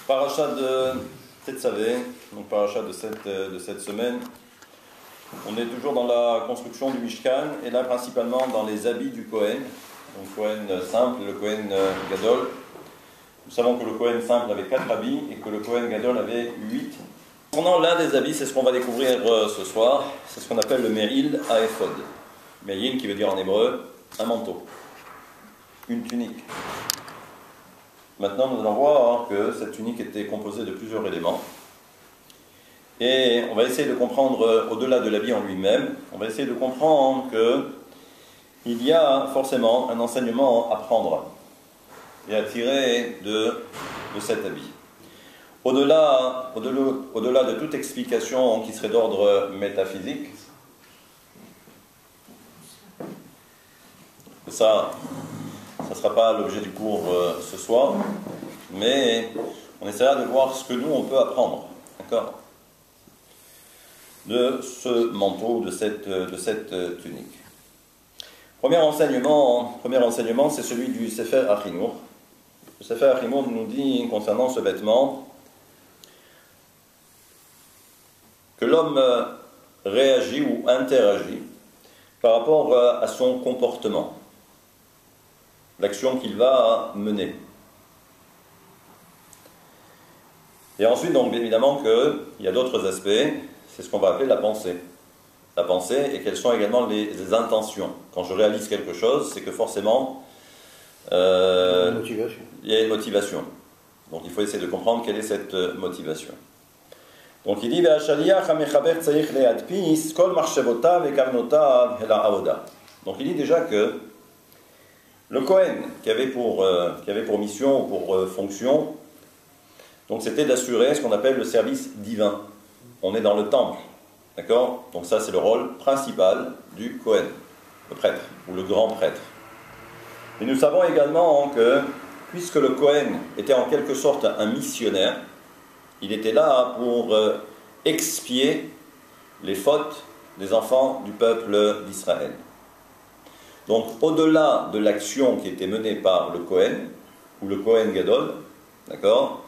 Paracha de Tetzavé, donc paracha de cette semaine. On est toujours dans la construction du Mishkan, et là principalement dans les habits du Kohen. Donc Kohen simple et le Kohen Gadol. Nous savons que le Kohen simple avait 4 habits et que le Kohen Gadol avait 8. Pendant l'un des habits, c'est ce qu'on va découvrir ce soir, c'est ce qu'on appelle le Me'il Ha'ephod. Me'il qui veut dire en hébreu un manteau, une tunique. Maintenant, nous allons voir que cette tunique était composée de plusieurs éléments. Et on va essayer de comprendre, au-delà de l'habit en lui-même, on va essayer de comprendre qu'il y a forcément un enseignement à prendre et à tirer de cet habit. Au-delà de toute explication qui serait d'ordre métaphysique, ça ne sera pas l'objet du cours ce soir, mais on essaiera de voir ce que nous on peut apprendre, d'accord, de ce manteau, de cette tunique. Premier enseignement, c'est celui du Sefer Achinour. Le Sefer Achinour nous dit concernant ce vêtement que l'homme réagit ou interagit par rapport à son comportement, l'action qu'il va mener. Et ensuite, donc, bien évidemment, qu'il y a d'autres aspects, c'est ce qu'on va appeler la pensée. La pensée, et quelles sont également les intentions. Quand je réalise quelque chose, c'est que forcément, il y a une motivation. Donc il faut essayer de comprendre quelle est cette motivation. Donc il dit, donc il dit déjà que le Kohen qui avait pour mission ou pour fonction, donc c'était d'assurer ce qu'on appelle le service divin. On est dans le temple, d'accord? Donc ça c'est le rôle principal du Kohen, le prêtre ou le grand prêtre. Et nous savons également que puisque le Kohen était en quelque sorte un missionnaire, il était là pour expier les fautes des enfants du peuple d'Israël. Donc, au-delà de l'action qui était menée par le Kohen, ou le Kohen Gadol, d'accord,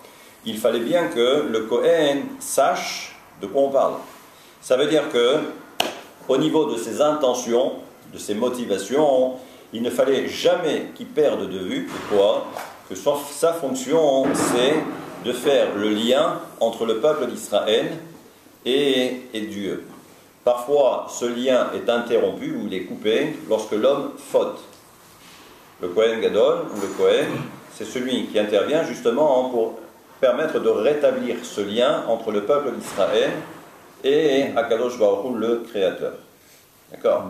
il fallait bien que le Kohen sache de quoi on parle. Ça veut dire que, au niveau de ses intentions, de ses motivations, il ne fallait jamais qu'il perde de vue que sa fonction, c'est de faire le lien entre le peuple d'Israël et Dieu. Parfois, ce lien est interrompu ou il est coupé lorsque l'homme faute. Le Kohen Gadol, ou le Kohen, c'est celui qui intervient justement pour permettre de rétablir ce lien entre le peuple d'Israël et Akadosh Baruch Hu, le Créateur. D'accord?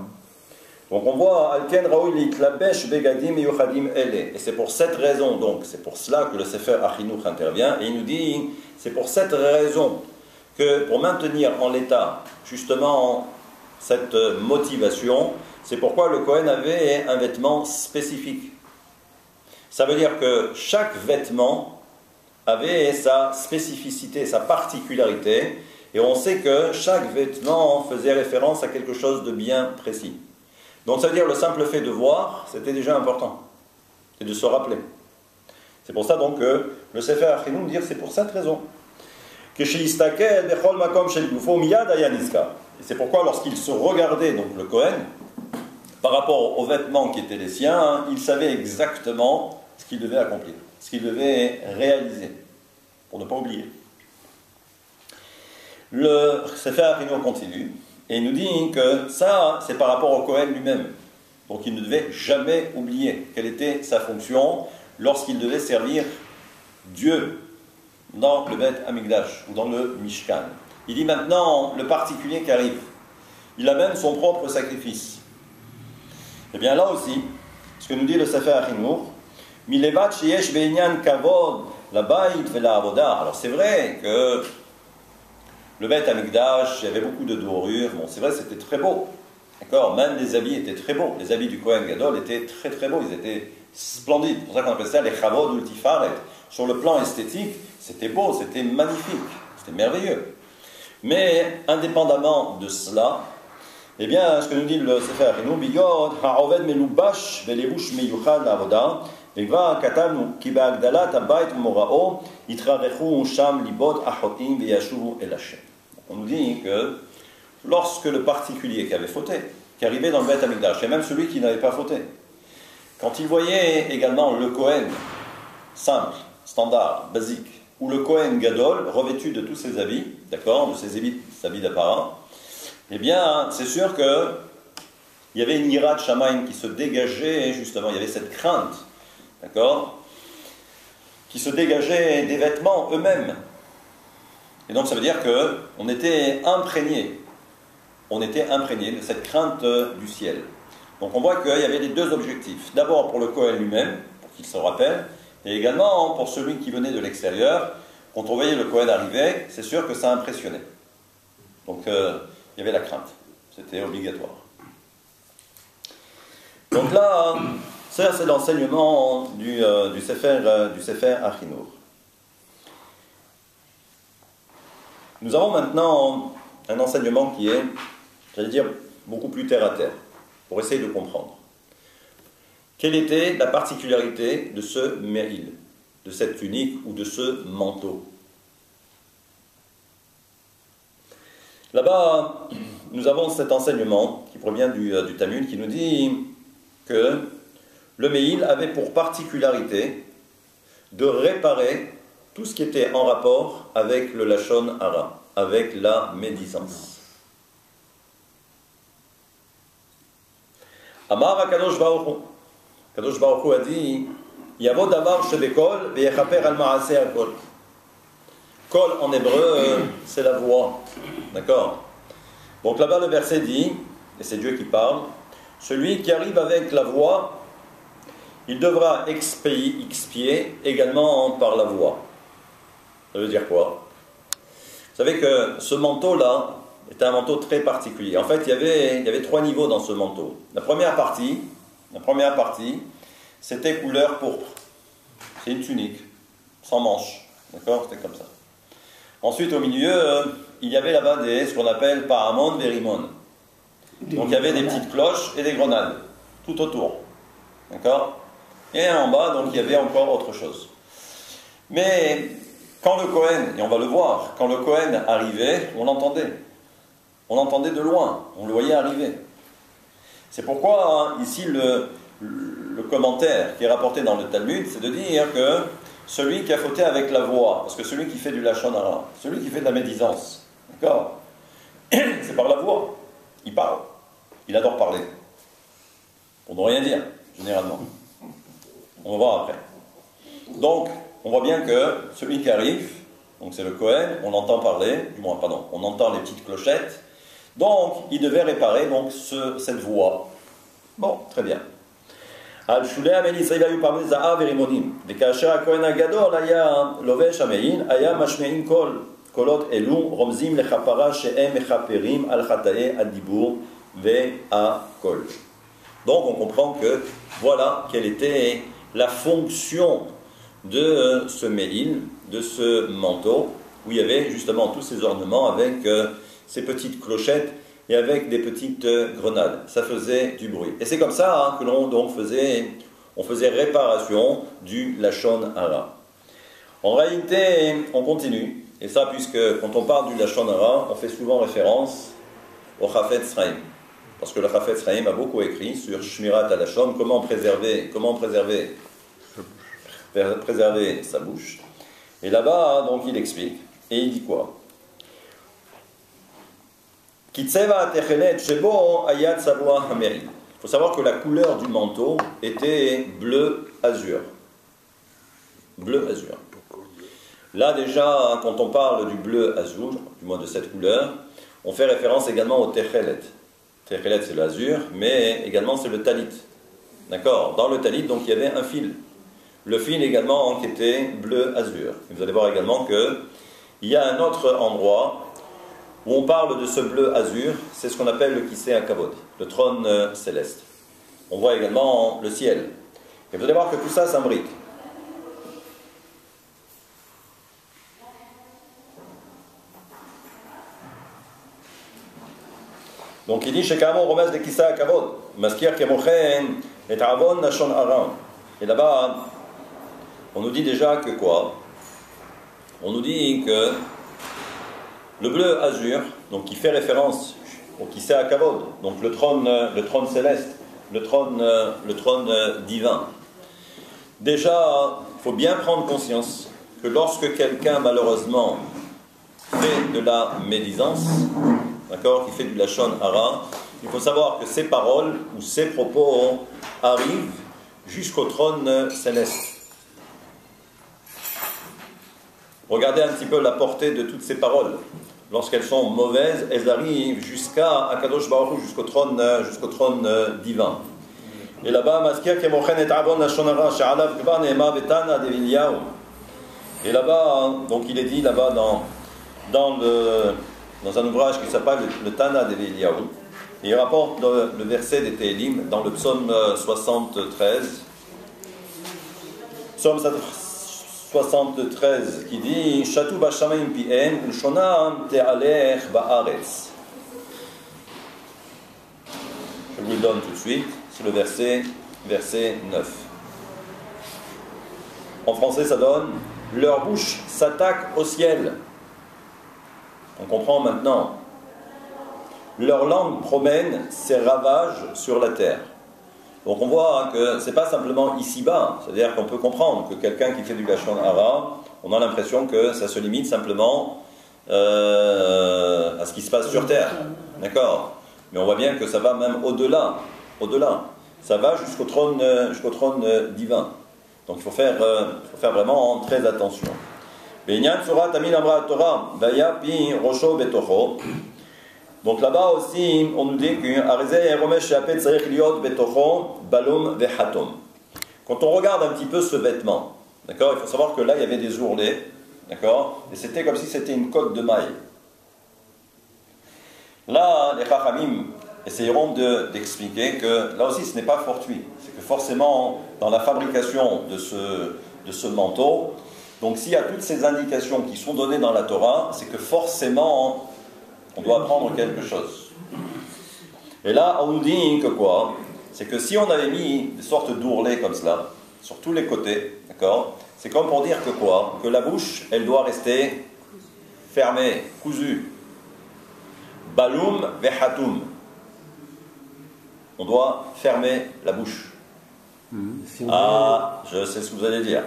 Donc on voit Alken Raoui Litlabesh Begadim Yuchadim Ele. Et c'est pour cette raison, donc, c'est pour cela que le Sefer Achinour intervient. Et il nous dit, c'est pour cette raison que pour maintenir en l'état justement cette motivation, c'est pourquoi le Kohen avait un vêtement spécifique. Ça veut dire que chaque vêtement avait sa spécificité, sa particularité, et on sait que chaque vêtement faisait référence à quelque chose de bien précis. Donc ça veut dire le simple fait de voir, c'était déjà important, et de se rappeler. C'est pour ça donc que le Sefer Achinour dit, c'est pour cette raison. Et c'est pourquoi lorsqu'il se regardait, donc le Kohen, par rapport aux vêtements qui étaient les siens, il savait exactement ce qu'il devait accomplir, ce qu'il devait réaliser, pour ne pas oublier. Le Sefer Achinour continue, et il nous dit que ça, c'est par rapport au Kohen lui-même. Donc il ne devait jamais oublier quelle était sa fonction lorsqu'il devait servir Dieu dans le Beth Amikdash ou dans le Mishkan. Il dit maintenant le particulier qui arrive. Il a même son propre sacrifice. Et bien là aussi, ce que nous dit le Sefer Achinour, Milevat sheyesh be'inyan kavod labayit ve'la'avoda. Alors c'est vrai que le Beth Amikdash, il y avait beaucoup de dorures. Bon, c'est vrai, c'était très beau. D'accord? Même les habits étaient très beaux. Les habits du Kohen Gadol étaient très très beaux. Ils étaient splendides. C'est pour ça qu'on appelle ça les chavod ou tifaret. Sur le plan esthétique, c'était beau, c'était magnifique, c'était merveilleux. Mais indépendamment de cela, Eh bien, ce que nous dit le Sefer Achinu, Bigod, ha'oved melubash velevush meyuchad la'avoda, וכבר כתבנו כי בהגדלת הבית ומוראו יתרחכו שם ליבות אחותים וישובו אל השם. On nous dit que lorsque le particulier qui avait fauté, qui arrivait dans le Beth Amikdash, et même celui qui n'avait pas fauté, quand il voyait également le Kohen simple, standard, basique, ou le Kohen Gadol, revêtu de tous ses habits, d'accord, de ses habits d'apparat, eh bien, c'est sûr que il y avait une ira de Shamaim qui se dégageait, justement, il y avait cette crainte, d'accord, qui se dégageait des vêtements eux-mêmes. Et donc ça veut dire qu'on était imprégné de cette crainte du ciel. Donc on voit qu'il y avait les deux objectifs. D'abord pour le Kohen lui-même, pour qu'il se rappelle, et également pour celui qui venait de l'extérieur. Quand on voyait le Kohen arriver, c'est sûr que ça impressionnait. Donc il y avait la crainte. C'était obligatoire. Donc là, ça c'est l'enseignement du Sefer Achinour. Nous avons maintenant un enseignement qui est, j'allais dire, beaucoup plus terre à terre, pour essayer de comprendre. Quelle était la particularité de ce méril, de cette tunique ou de ce manteau? Là-bas, nous avons cet enseignement qui provient du Talmud qui nous dit que le méril avait pour particularité de réparer tout ce qui était en rapport avec le Lachon Hara, avec la médisance. Amar HaKadosh Baruch Hu. Kadosh Baruch Hu a dit Yavo davar shebekol veyechaper al ma'aseh hakol. Kol en hébreu, c'est la voix. D'accord? Donc là-bas, le verset dit, et c'est Dieu qui parle, celui qui arrive avec la voix, il devra expier également par la voix. Ça veut dire quoi? Vous savez que ce manteau-là était un manteau très particulier. En fait, il y avait trois niveaux dans ce manteau. La première partie, c'était couleur pourpre. C'est une tunique, sans manches. D'accord? C'était comme ça. Ensuite, au milieu, il y avait là-bas ce qu'on appelle paramon verimon. Donc il y avait des petites cloches et des grenades, tout autour. D'accord? Et en bas, donc il y avait encore autre chose. Mais quand le Kohen, et on va le voir, quand le Kohen arrivait, on l'entendait. On l'entendait de loin, on le voyait arriver. C'est pourquoi, ici, le commentaire qui est rapporté dans le Talmud, c'est de dire que celui qui a fauté avec la voix, parce que celui qui fait du Lachon Hara, celui qui fait de la médisance, d'accord, c'est par la voix. Il parle. Il adore parler. Pour ne rien dire, généralement. On va voir après. Donc, on voit bien que celui qui arrive, donc c'est le Kohen, on l'entend parler, du moins, pardon, on entend les petites clochettes, donc il devait réparer donc cette voix. Bon, très bien. על שולי המעיל ישראל היו פעמי זהב ורימונים, וכאשר הכהן הגדול היה לובש המעיל, היה משמיעים קולות אלו רומזים לכפרה שהם מכפרים על חטאי הדיבור והקול. Donc on comprend que voilà quelle était la fonction de ce méhil, de ce manteau, où il y avait justement tous ces ornements avec ces petites clochettes et avec des petites grenades. Ça faisait du bruit. Et c'est comme ça que l'on donc faisait réparation du Lachon Hara. En réalité, on continue. Et ça, puisque quand on parle du Lachon Hara, on fait souvent référence au Chafetz Chaim. Parce que le Chafetz Chaim a beaucoup écrit sur Shmirat HaLashon, comment préserver sa bouche. Et là-bas, donc, il explique. Et il dit quoi? Il faut savoir que la couleur du manteau était bleu azur. Bleu azur. Là déjà, quand on parle du bleu azur, du moins de cette couleur, on fait référence également au techelet. Techelet c'est l'azur, mais également c'est le talit. D'accord? Dans le talit, donc il y avait un fil. Le fil également qui était bleu azur. Et vous allez voir également qu'il y a un autre endroit où on parle de ce bleu azur, c'est ce qu'on appelle le Kisei HaKavod, le trône céleste. On voit également le ciel. Et vous allez voir que tout ça s'imbrique. Donc il dit Shekamo Romes de Kissa Akavod, Maskir Kemochen et Avon Nashon Aram. Et là-bas, on nous dit déjà que quoi? On nous dit que le bleu azur, donc qui fait référence au Kissa Akavod, donc le trône céleste, le trône divin. Déjà, il faut bien prendre conscience que lorsque quelqu'un malheureusement fait de la médisance, d'accord, qui fait du lachon hara, il faut savoir que ses paroles ou ses propos arrivent jusqu'au trône céleste. Regardez un petit peu la portée de toutes ces paroles. Lorsqu'elles sont mauvaises, elles arrivent jusqu'à Akadosh Baruch Hu, jusqu'au trône divin. Et là-bas, Maskir Kemochen et Avon Nashon Hara, She'alav Kvar Ne'ema Betana Devilyahu. Et là-bas, donc il est dit là-bas dans un ouvrage qui s'appelle le Tana Devilyahu, il rapporte le verset des Télim dans le psaume 73. Psaume 73 qui dit Shatu b'shamayim pi'em ulshonam te'alech ba'aretz. Je vous le donne tout de suite, c'est le verset 9. En français ça donne leur bouche s'attaque au ciel. On comprend maintenant. Leur langue promène ses ravages sur la terre. Donc on voit que ce n'est pas simplement ici-bas, c'est-à-dire qu'on peut comprendre que quelqu'un qui fait du lachon hara, on a l'impression que ça se limite simplement à ce qui se passe sur terre. D'accord? Mais on voit bien que ça va même au-delà. Ça va jusqu'au trône divin. Donc il faut faire vraiment très attention. Donc là-bas aussi, on nous dit que quand on regarde un petit peu ce vêtement, d'accord, il faut savoir que là il y avait des ourlets, d'accord, et c'était comme si c'était une cotte de maille. Là, les Chachamim essayeront d'expliquer que là aussi ce n'est pas fortuit, c'est que forcément dans la fabrication de ce manteau, donc s'il y a toutes ces indications qui sont données dans la Torah, c'est que forcément on doit apprendre quelque chose. Et là, on nous dit que quoi? C'est que si on avait mis des sortes d'ourlets comme cela, sur tous les côtés, d'accord, c'est comme pour dire que quoi? Que la bouche, elle doit rester fermée, cousue. Baloum vehatum. On doit fermer la bouche. Ah, je sais ce que vous allez dire.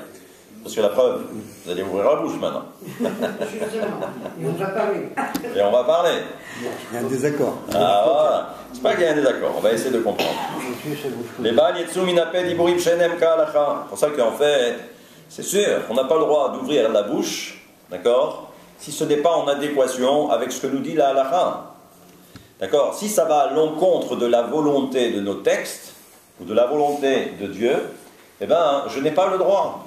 Parce que la preuve, vous allez ouvrir la bouche maintenant. Et on va parler. Et on va parler. Il y a un désaccord. Ah voilà. C'est pas qu'il y a un désaccord, on va essayer de comprendre. Les bal yetsu minaped iburim shenem ka'alacha. C'est pour ça qu'en fait, c'est sûr, on n'a pas le droit d'ouvrir la bouche, d'accord, si ce n'est pas en adéquation avec ce que nous dit la halacha. D'accord? Si ça va à l'encontre de la volonté de nos textes, ou de la volonté de Dieu, eh bien, je n'ai pas le droit.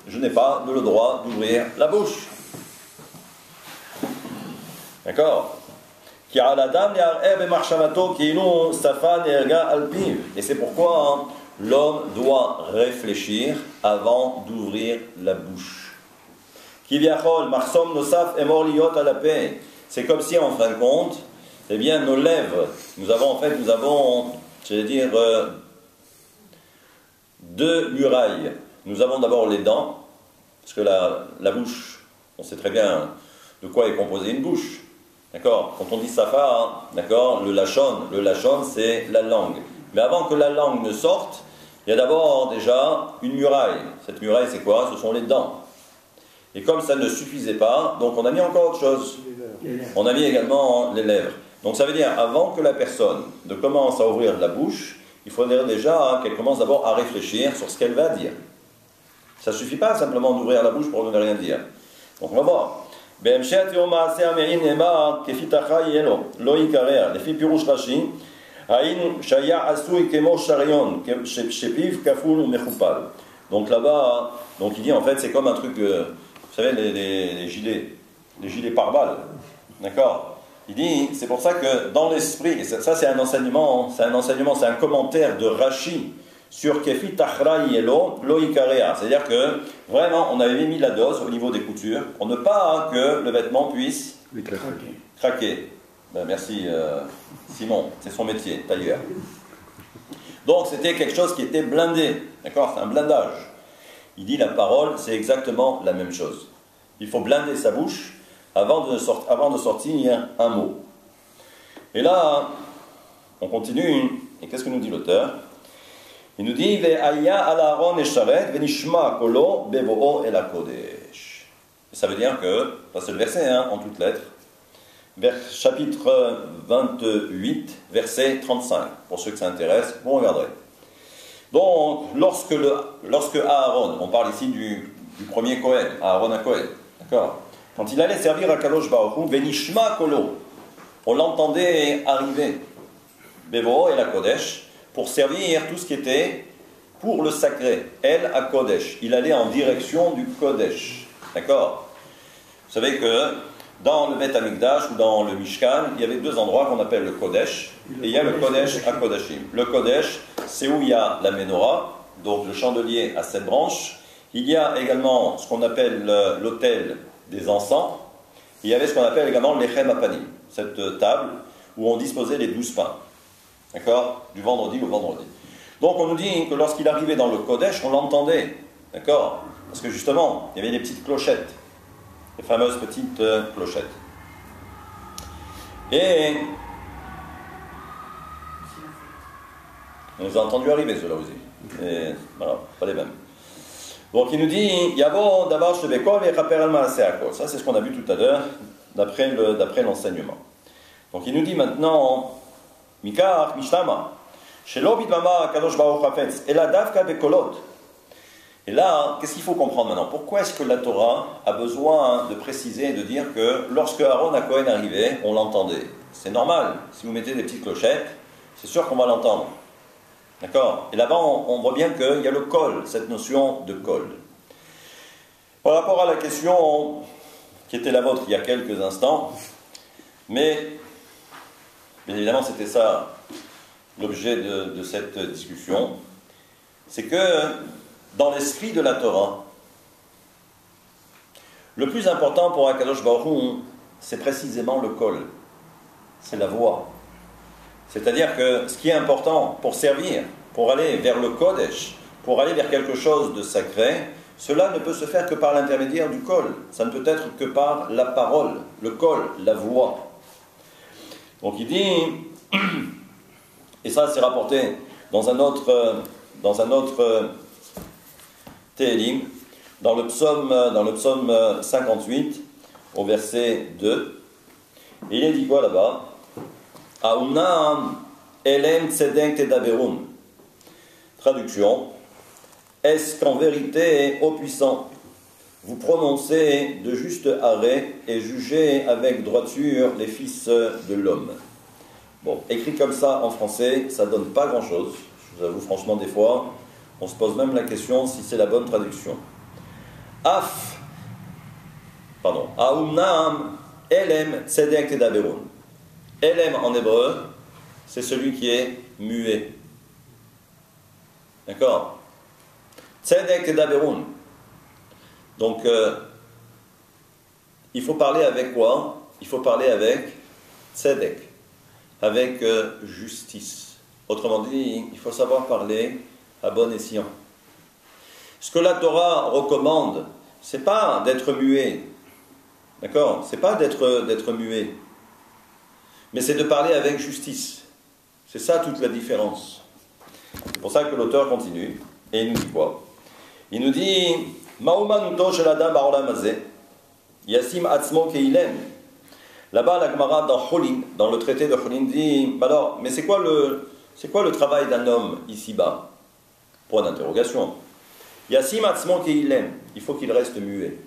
Je n'ai pas le droit d'ouvrir la bouche. D'accord? Et c'est pourquoi l'homme doit réfléchir avant d'ouvrir la bouche. C'est comme si en fin de compte, eh bien, nos lèvres, nous avons, j'allais dire, deux murailles. Nous avons d'abord les dents, parce que la bouche, on sait très bien de quoi est composée une bouche. D'accord? Quand on dit safa, d'accord, le lachon c'est la langue. Mais avant que la langue ne sorte, il y a d'abord déjà une muraille. Cette muraille, c'est quoi? Ce sont les dents. Et comme ça ne suffisait pas, donc on a mis encore autre chose. On a mis également les lèvres. Donc ça veut dire, avant que la personne ne commence à ouvrir la bouche, il faudrait déjà qu'elle commence d'abord à réfléchir sur ce qu'elle va dire. Ça ne suffit pas simplement d'ouvrir la bouche pour ne rien dire. Donc on va voir. Donc là-bas, donc il dit en fait c'est comme un truc, vous savez les gilets pare-balles, d'accord? Il dit c'est pour ça que dans l'esprit, et ça c'est un enseignement, c'est un commentaire de Rashi sur Kefi Tachra Yelo Loikarea, c'est-à-dire que vraiment on avait mis la dose au niveau des coutures pour ne pas que le vêtement puisse craquer. Ben, merci Simon, c'est son métier, tailleur. Donc c'était quelque chose qui était blindé, d'accord, c'est un blindage. Il dit la parole, c'est exactement la même chose. Il faut blinder sa bouche avant de sortir un mot. Et là, on continue, et qu'est-ce que nous dit l'auteur? Il nous dit Ve'aya ala Aaron esharet ve'nishma kolo bevo'o el hakodesh. Ça veut dire que, c'est le verset en toutes lettres, chapitre 28, verset 35. Pour ceux que ça intéresse, vous regarderez. Donc, lorsque Aaron, on parle ici du premier Kohen, Aaron à Kohen, d'accord? Quand il allait servir à Kadosh Baruch Hu, Venishma Kolo, on l'entendait arriver, Bevo et la Kodesh, pour servir tout ce qui était pour le sacré, El à Kodesh. Il allait en direction du Kodesh, d'accord? Vous savez que dans le Beth Amikdash ou dans le Mishkan, il y avait deux endroits qu'on appelle le Kodesh, et il y a le Kodesh à Kodashim. Le Kodesh, c'est où il y a la Menorah, donc le chandelier à 7 branches. Il y a également ce qu'on appelle l'autel des encens. Il y avait ce qu'on appelle également l'Echem Apanim, cette table où on disposait les 12 pains, d'accord, du vendredi au vendredi. Donc on nous dit que lorsqu'il arrivait dans le Kodesh, on l'entendait, d'accord, parce que justement, il y avait des petites clochettes, les fameuses petites clochettes. Et on les a entendus arriver, ceux-là aussi. Et voilà, pas les mêmes. Donc il nous dit Yavo davar shebekol et chaper al maaseh hakol. Ça c'est ce qu'on a vu tout à l'heure d'après l'enseignement. Donc il nous dit maintenant Mikach mishtama shelo bidmama kadosh baruch hafetz ela davka bekolot. Et là, qu'est-ce qu'il faut comprendre maintenant? Pourquoi est-ce que la Torah a besoin de préciser et de dire que lorsque Aaron à Cohen arrivait, on l'entendait? C'est normal. Si vous mettez des petites clochettes, c'est sûr qu'on va l'entendre. D'accord? Et là-bas, on voit bien qu'il y a le kol, cette notion de kol. Par rapport à la question qui était la vôtre il y a quelques instants, mais bien évidemment, c'était ça l'objet de cette discussion, c'est que dans l'esprit de la Torah, le plus important pour Akadosh Baruch Hu, c'est précisément le kol, c'est la voix. C'est-à-dire que ce qui est important pour servir, pour aller vers le Kodesh, pour aller vers quelque chose de sacré, cela ne peut se faire que par l'intermédiaire du kol. Ça ne peut être que par la parole, le kol, la voix. Donc il dit, et ça c'est rapporté dans un autre Télim, dans le psaume 58, au verset 2, et il est dit quoi là-bas? Aunam elem tzedek tedaberum. Traduction: est-ce qu'en vérité, ô puissant, vous prononcez de justes arrêts et jugez avec droiture les fils de l'homme? Bon, écrit comme ça en français, ça donne pas grand-chose. Je vous avoue franchement, des fois, on se pose même la question si c'est la bonne traduction. Aunam elem tzedek tedaberum. Elem en hébreu, c'est celui qui est muet. D'accord? Tzedek tedaberun. Donc, il faut parler avec quoi? Il faut parler avec tzedek, avec justice. Autrement dit, il faut savoir parler à bon escient. Ce que la Torah recommande, c'est pas d'être muet. D'accord? C'est pas d'être muet. Mais c'est de parler avec justice. C'est ça toute la différence. C'est pour ça que l'auteur continue. Et il nous dit quoi? Il nous dit Ma'umanuto shel adam ba'olam hazeh yasim atzmo keilem. Là-bas, la Gemara dans le traité de Cholin dit alors, mais c'est quoi le travail d'un homme ici-bas? Point d'interrogation. Yasim atzmo keilem. Il faut qu'il reste muet.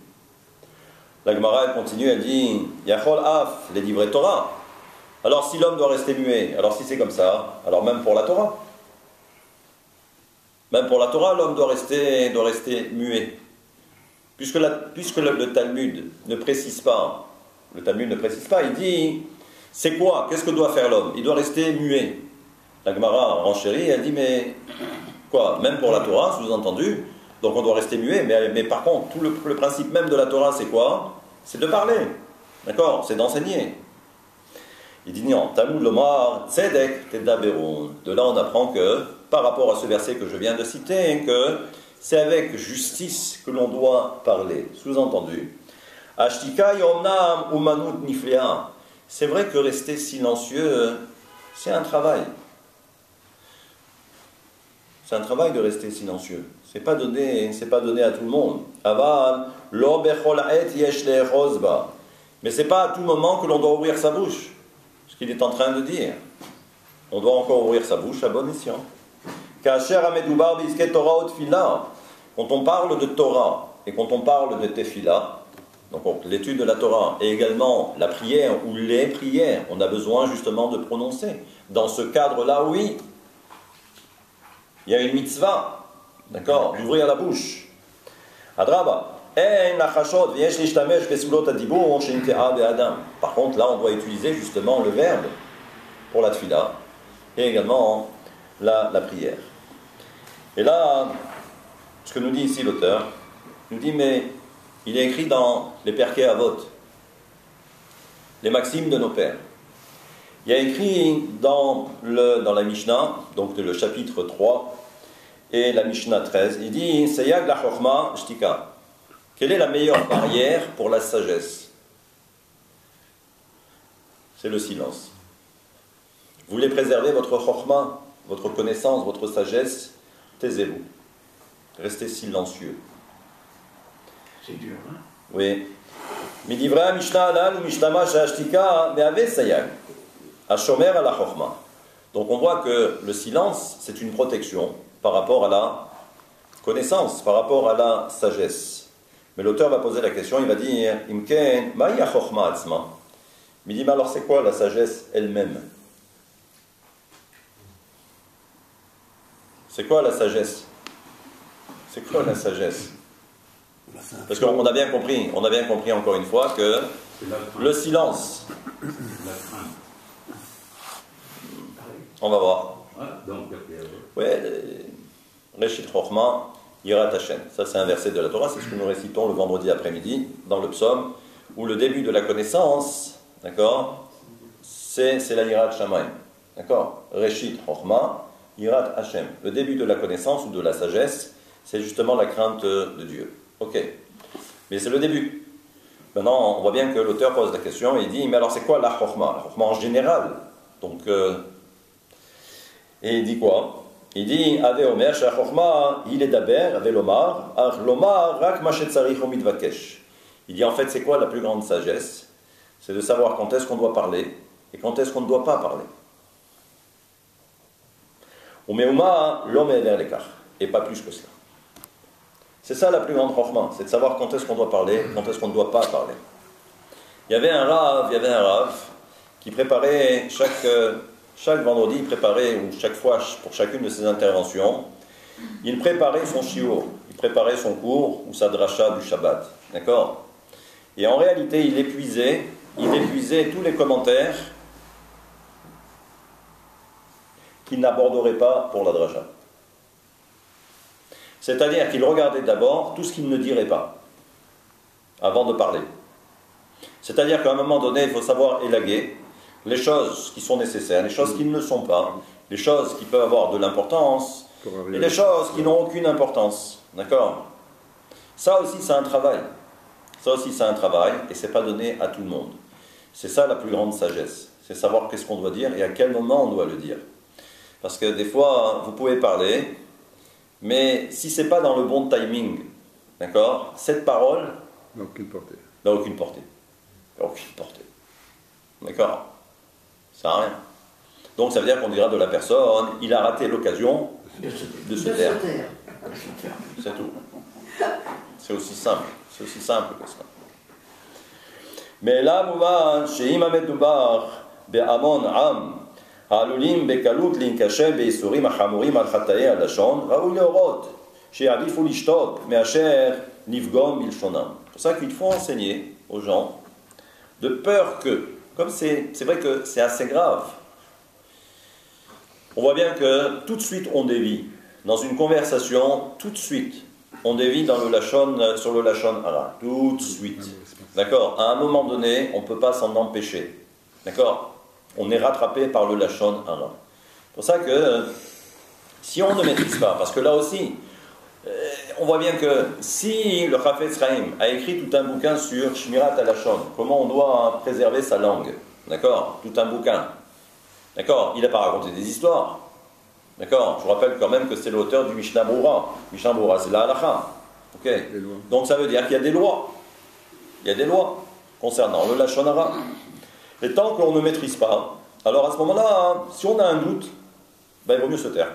La Gemara elle continue, elle dit Yachol af les livrets Torah. Alors si l'homme doit rester muet, alors si c'est comme ça, alors même pour la Torah, l'homme doit rester muet. Puisque le Talmud ne précise pas, il dit, c'est quoi? Qu'est-ce que doit faire l'homme? Il doit rester muet. La Gemara renchérit, elle dit, mais quoi? Même pour la Torah, sous-entendu, donc on doit rester muet, mais par contre, tout le principe même de la Torah, c'est quoi? C'est de parler. D'accord? C'est d'enseigner. Il dit non, Talmud Lomar, Tzedek Tedaberun. De là, on apprend que, par rapport à ce verset que je viens de citer, que c'est avec justice que l'on doit parler. Sous-entendu, Ashtika Yomnam Umanut Niflea. C'est vrai que rester silencieux, c'est un travail. C'est un travail de rester silencieux. C'est pas donné à tout le monde. Aval, lo bechol ha'et yesh le'echos ba. Mais c'est pas à tout moment que l'on doit ouvrir sa bouche. Ce qu'il est en train de dire. On doit encore ouvrir sa bouche à bon escient. Kasher amedoubar b'izke Torah ou tefila. Quand on parle de Torah et quand on parle de tefila, donc l'étude de la Torah et également la prière ou les prières, on a besoin justement de prononcer. Dans ce cadre-là, oui, il y a une mitzvah, d'accord, d'ouvrir la bouche. Adraba. Par contre, là, on doit utiliser justement le verbe pour la tefila et également la prière. Et là, ce que nous dit ici l'auteur, il nous dit, mais il est écrit dans les Perkei Avot, les maximes de nos pères. Il y a écrit dans la Mishnah, donc le chapitre 3 et la Mishnah 13, il dit, Seyag la chokma shtika. Quelle est la meilleure barrière pour la sagesse? C'est le silence. Vous voulez préserver votre chokma, votre connaissance, votre sagesse, taisez-vous. Restez silencieux. C'est dur, hein? Oui. Midivra Mishnah alal ou Mishnama shashtika me'ave sayag. Ashomer à la chokma. Donc on voit que le silence, c'est une protection par rapport à la connaissance, par rapport à la sagesse. Mais l'auteur va poser la question, il va dire Imken, ma'ya chokma atzma. Mais il dit, mais alors c'est quoi la sagesse elle-même? C'est quoi la sagesse? C'est quoi la sagesse? Parce qu'on a bien compris encore une fois que le silence. On va voir. Oui, Reshit Chochma, Yirat Hashem. Ça, c'est un verset de la Torah, c'est ce que nous récitons le vendredi après-midi dans le psaume, où le début de la connaissance, d'accord, c'est la Yirat Shamayim. D'accord? Reshit Chochma, Yirat Hashem. Le début de la connaissance ou de la sagesse, c'est justement la crainte de Dieu. Ok. Mais c'est le début. Maintenant, on voit bien que l'auteur pose la question et il dit, mais alors c'est quoi la Chochma? La Chochma en général. Donc, et il dit quoi? Il dit, Ave Omer, Shah Chochma, il est d'Aber, Ave Lomar, Ar Lomar, Rak Machet Sarich Omid Vakesh. Il dit, en fait, c'est quoi la plus grande sagesse? C'est de savoir quand est-ce qu'on doit parler et quand est-ce qu'on ne doit pas parler. Umeuma, l'homme est vers l'écart. Et pas plus que cela. C'est ça la plus grande chokhma, c'est de savoir quand est-ce qu'on doit parler, quand est-ce qu'on ne doit pas parler. Il y avait un Rav qui préparait chaque vendredi, il préparait, ou chaque fois pour chacune de ses interventions, il préparait son shiur, il préparait son cours ou sa dracha du Shabbat. D'accord? Et en réalité, il épuisait tous les commentaires qu'il n'aborderait pas pour la dracha. C'est-à-dire qu'il regardait d'abord tout ce qu'il ne dirait pas, avant de parler. C'est-à-dire qu'à un moment donné, il faut savoir élaguer les choses qui sont nécessaires, les choses qui ne le sont pas, les choses qui peuvent avoir de l'importance, et les choses qui n'ont aucune importance. D'accord? Ça aussi, c'est un travail. Ça aussi, c'est un travail, et ce n'est pas donné à tout le monde. C'est ça la plus grande sagesse. C'est savoir qu'est-ce qu'on doit dire et à quel moment on doit le dire. Parce que des fois, vous pouvez parler, mais si ce n'est pas dans le bon timing, d'accord, cette parole n'a aucune portée. N'a aucune portée. Aucune portée. D'accord? Ça n'a rien. Donc ça veut dire qu'on dira de la personne, il a raté l'occasion de se taire. C'est tout. C'est aussi simple. C'est aussi simple que ça. Mais là, Mouvan, chez Imamed Dubar, Be'amon Am, העלולים בקלות להינקשר בייסורים החמורים על חטאי הלשון, ראוי להורות שיעדיפו לשתות מאשר לפגום בלשונם. C'est pour ça qu'il faut enseigner aux gens, de peur que, comme c'est vrai que c'est assez grave, on voit bien que tout de suite on dévie. Dans une conversation, tout de suite, on dévie dans le lashon, sur le lashon hara. Tout de suite. D'accord? À un moment donné, on ne peut pas s'en empêcher. D'accord? on est rattrapé par le Lachon Hara. C'est pour ça que si on ne maîtrise pas, parce que là aussi, on voit bien que si le Chafetz Chaim a écrit tout un bouquin sur Shmirat HaLashon, comment on doit préserver sa langue, d'accord, tout un bouquin, d'accord, il n'a pas raconté des histoires, d'accord, je vous rappelle quand même que c'est l'auteur du Mishnah Brura. Mishnah Brura, c'est la halakha, ok, donc ça veut dire qu'il y a des lois, concernant le Lashon Hara. Et tant qu'on ne maîtrise pas, alors à ce moment-là, si on a un doute, ben, il vaut mieux se taire.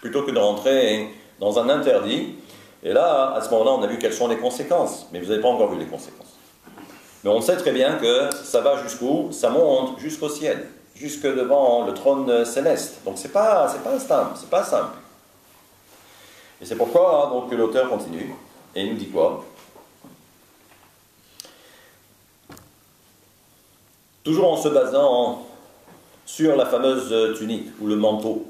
Plutôt que de rentrer dans un interdit. Et là, à ce moment-là, on a vu quelles sont les conséquences. Mais vous n'avez pas encore vu les conséquences. Mais on sait très bien que ça va jusqu'où? Ça monte jusqu'au ciel, jusque devant le trône céleste. Donc c'est pas simple. Et c'est pourquoi donc, l'auteur continue, et il nous dit quoi? Toujours en se basant sur la fameuse tunique, ou le manteau.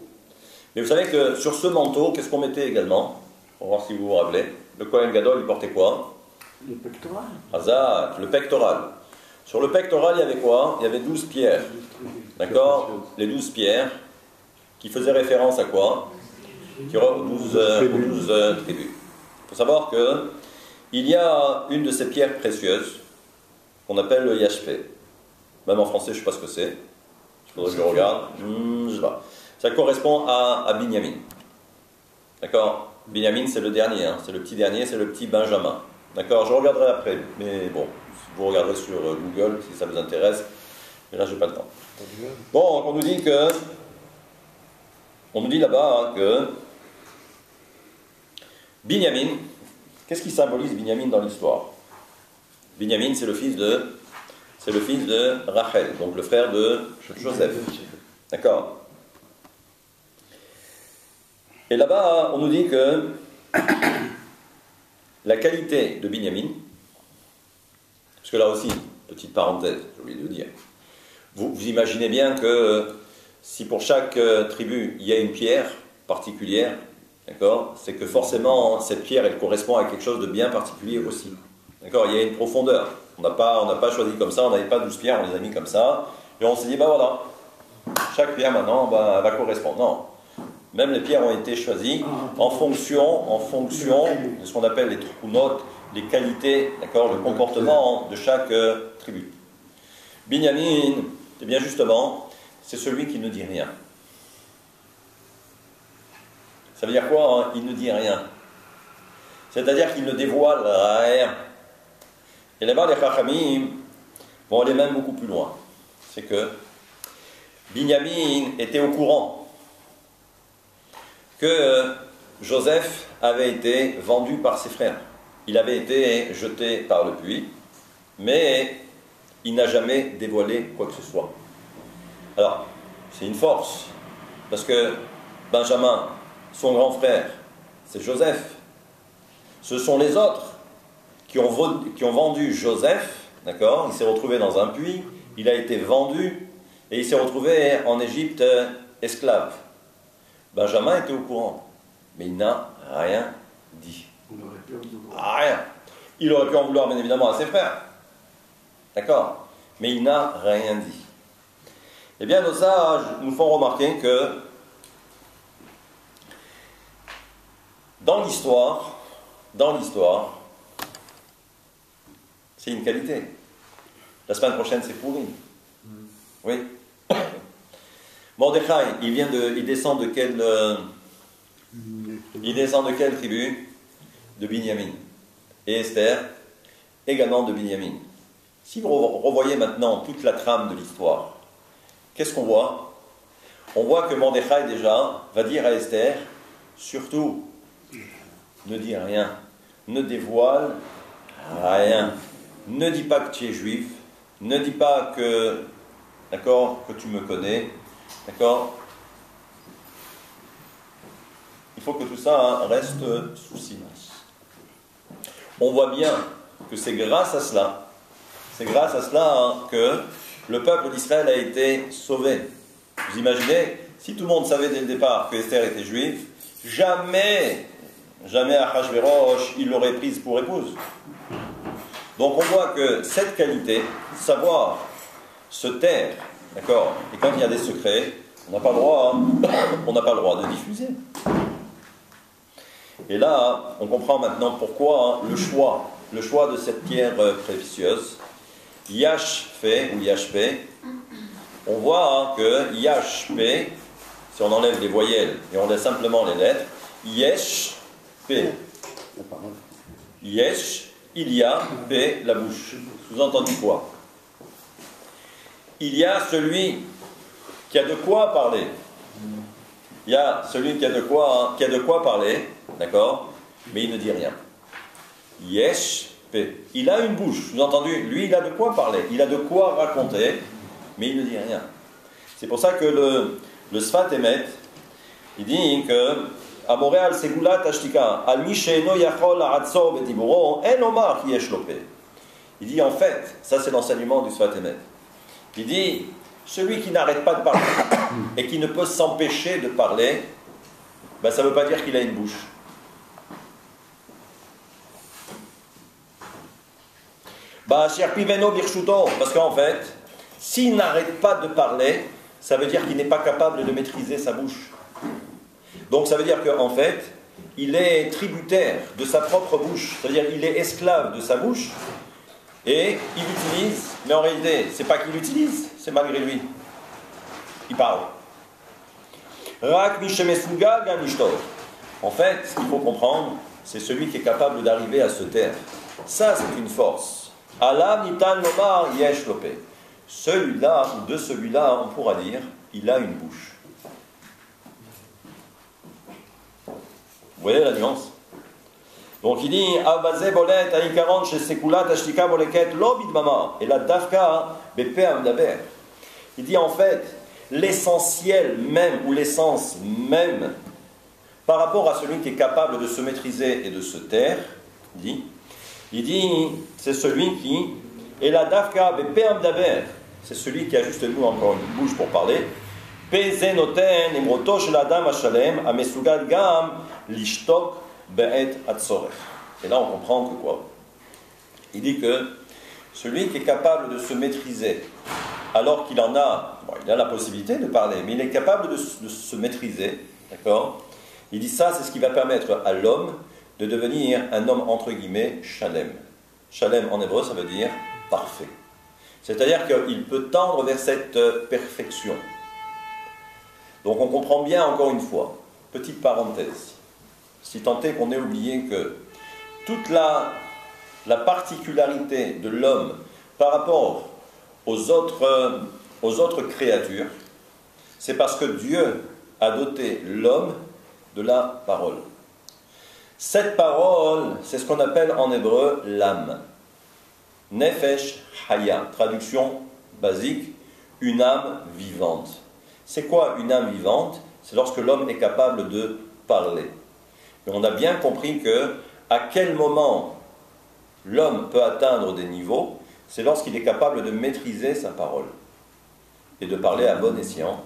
Mais vous savez que sur ce manteau, qu'est-ce qu'on mettait également? Pour voir si vous vous rappelez. Le Kohen Gadol, il portait quoi? Le pectoral. Hazak, le pectoral. Sur le pectoral, il y avait quoi? Il y avait 12 pierres. D'accord? Les 12 pierres, qui faisaient référence à quoi? Aux 12 tribus. Il faut savoir que il y a une de ces pierres précieuses, qu'on appelle le yashpé. Même en français, je ne sais pas ce que c'est. Il faudrait que je regarde. Je sais pas. Ça correspond à Binyamin. D'accord? Binyamin, c'est le dernier, hein. C'est le petit dernier, c'est le petit Benjamin. D'accord? Je regarderai après, mais bon, vous regarderez sur Google si ça vous intéresse. Mais là, je n'ai pas le temps. Bon, on nous dit là-bas hein, que Binyamin, qu'est-ce qui symbolise Binyamin dans l'histoire? Binyamin, c'est le fils de Rachel, donc le frère de Joseph. D'accord? Et là-bas, on nous dit que la qualité de Binyamin, parce que là aussi, petite parenthèse, j'ai oublié de le dire, vous imaginez bien que si pour chaque tribu, il y a une pierre particulière, d'accord, c'est que forcément, cette pierre, elle correspond à quelque chose de bien particulier aussi. D'accord? Il y a une profondeur. On n'a pas choisi comme ça, on n'avait pas 12 pierres, on les a mis comme ça, et on s'est dit, bah voilà, chaque pierre maintenant va correspondre. Non. Même les pierres ont été choisies en fonction de ce qu'on appelle les trunot, les qualités, d'accord, le comportement de chaque tribu. Binyamin, eh bien justement, c'est celui qui ne dit rien. Ça veut dire quoi, hein? Il ne dit rien. C'est-à-dire qu'il ne dévoile rien. Et là-bas, les Chachamim vont aller même beaucoup plus loin. C'est que Binyamin était au courant que Joseph avait été vendu par ses frères. Il avait été jeté par le puits, mais il n'a jamais dévoilé quoi que ce soit. Alors, c'est une force, parce que Benjamin, son grand frère, c'est Joseph. Ce sont les autres qui ont vendu Joseph, d'accord? Il s'est retrouvé dans un puits, il a été vendu, et il s'est retrouvé en Égypte esclave. Benjamin était au courant, mais il n'a rien dit. Rien. Il aurait pu en vouloir, bien évidemment, à ses frères. D'accord? Mais il n'a rien dit. Eh bien, nos sages nous font remarquer que dans l'histoire, c'est une qualité. La semaine prochaine, c'est pourri. Oui. Mordechai, il descend de quelle tribu? De Binyamin. Et Esther, également de Binyamin. Si vous revoyez maintenant toute la trame de l'histoire, qu'est-ce qu'on voit? On voit que Mordechai déjà va dire à Esther, surtout, ne dis rien, ne dévoile rien, ne dis pas que tu es juif, ne dis pas que, d'accord, que tu me connais, d'accord? Il faut que tout ça reste sous silence. On voit bien que c'est grâce à cela que le peuple d'Israël a été sauvé. Vous imaginez, si tout le monde savait dès le départ que Esther était juive, jamais Achashvérosh il l'aurait prise pour épouse. Donc on voit que cette qualité, savoir se taire, d'accord, et quand il y a des secrets, on n'a pas le droit, on n'a pas le droit de diffuser. Et là, on comprend maintenant pourquoi le choix de cette pierre précieuse, Yashpé ou Yashpé, on voit que Yashpé, si on enlève les voyelles et on laisse simplement les lettres, Yesh-P. Yesh, il y a, P, la bouche. Sous-entendu quoi? Il y a celui qui a de quoi parler. Il y a celui qui a de quoi parler, d'accord, mais il ne dit rien. Yesh, P. Il a une bouche, sous-entendu, lui il a de quoi parler, il a de quoi raconter, mais il ne dit rien. C'est pour ça que le Sfat Emet, il dit que à Montréal, Segulat Ashtika, Al Misheno Yachol Aratzor Betiburo, El Omar Yesh Lopé. Il dit en fait, ça c'est l'enseignement du Sfat Emet. Il dit, celui qui n'arrête pas de parler et qui ne peut s'empêcher de parler, ben ça ne veut pas dire qu'il a une bouche. Parce qu'en fait, s'il n'arrête pas de parler, ça veut dire qu'il n'est pas capable de maîtriser sa bouche. Donc ça veut dire qu'en fait, il est tributaire de sa propre bouche, c'est-à-dire il est esclave de sa bouche, et il l'utilise, mais en réalité, c'est pas qu'il l'utilise, c'est malgré lui. Il parle. En fait, ce qu'il faut comprendre, c'est celui qui est capable d'arriver à se taire. Ça, c'est une force. Celui-là, ou de celui-là, on pourra dire, il a une bouche. Vous voyez la nuance? Donc il dit et la dafka il dit en fait l'essentiel même ou l'essence même par rapport à celui qui est capable de se maîtriser et de se taire, il dit c'est celui qui et la dafka c'est celui qui a juste nous encore une bouche pour parler. Et là on comprend que quoi? Il dit que celui qui est capable de se maîtriser, alors qu'il en a, bon, il a la possibilité de parler, mais il est capable de se maîtriser, d'accord? Il dit ça, c'est ce qui va permettre à l'homme de devenir un homme entre guillemets shalem. Shalem en hébreu, ça veut dire parfait. C'est-à-dire qu'il peut tendre vers cette perfection. Donc on comprend bien encore une fois, petite parenthèse, si tant est qu'on ait oublié que toute la particularité de l'homme par rapport aux autres créatures, c'est parce que Dieu a doté l'homme de la parole. Cette parole, c'est ce qu'on appelle en hébreu l'âme. Nefesh Haya, traduction basique, une âme vivante. C'est quoi une âme vivante? C'est lorsque l'homme est capable de parler. Mais on a bien compris que à quel moment l'homme peut atteindre des niveaux, c'est lorsqu'il est capable de maîtriser sa parole et de parler à bon escient.